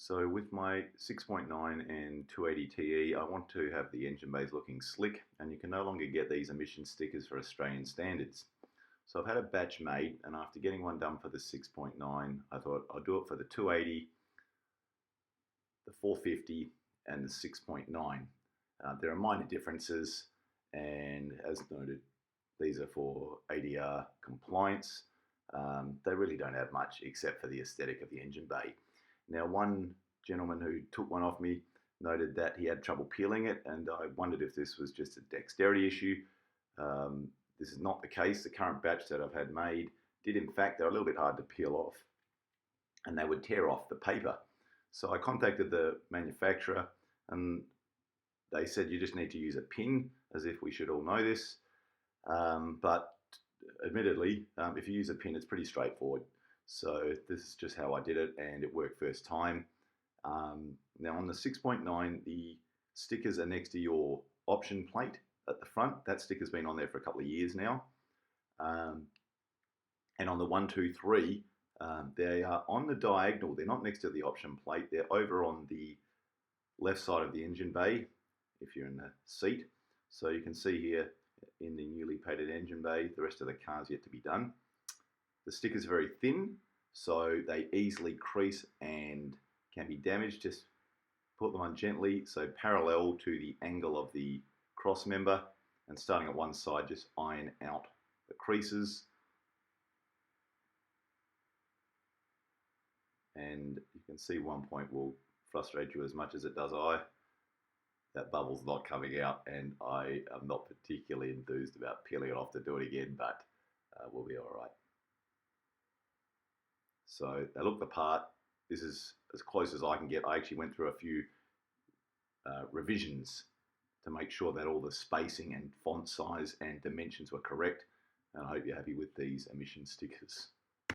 So with my 6.9 and 280 TE, I want to have the engine bays looking slick, and you can no longer get these emission stickers for Australian standards. So I've had a batch made, and after getting one done for the 6.9, I thought I'll do it for the 280, the 450, and the 6.9. There are minor differences, and as noted, these are for ADR compliance. They really don't have much except for the aesthetic of the engine bay. Now, one gentleman who took one off me noted that he had trouble peeling it, and I wondered if this was just a dexterity issue. This is not the case. The current batch that I've had made did, in fact, they're a little bit hard to peel off, and they would tear off the paper. So I contacted the manufacturer, and they said you just need to use a pin, as if we should all know this. But admittedly, if you use a pin, it's pretty straightforward. So this is just how I did it, and it worked first time. Now on the 6.9, the stickers are next to your option plate at the front. That sticker's been on there for a couple of years now. And on the 1, 2, 3, they are on the diagonal. They're not next to the option plate. They're over on the left side of the engine bay, if you're in the seat. So you can see here in the newly painted engine bay, the rest of the car's yet to be done. The sticker's very thin, so they easily crease and can be damaged. Just put them on gently, so parallel to the angle of the cross member, and starting at one side, just iron out the creases. And you can see one point will frustrate you as much as it does I. That bubble's not coming out, and I am not particularly enthused about peeling it off to do it again, but we'll be all right. So they look the part. This is as close as I can get. I actually went through a few revisions to make sure that all the spacing and font size and dimensions were correct. And I hope you're happy with these emission stickers.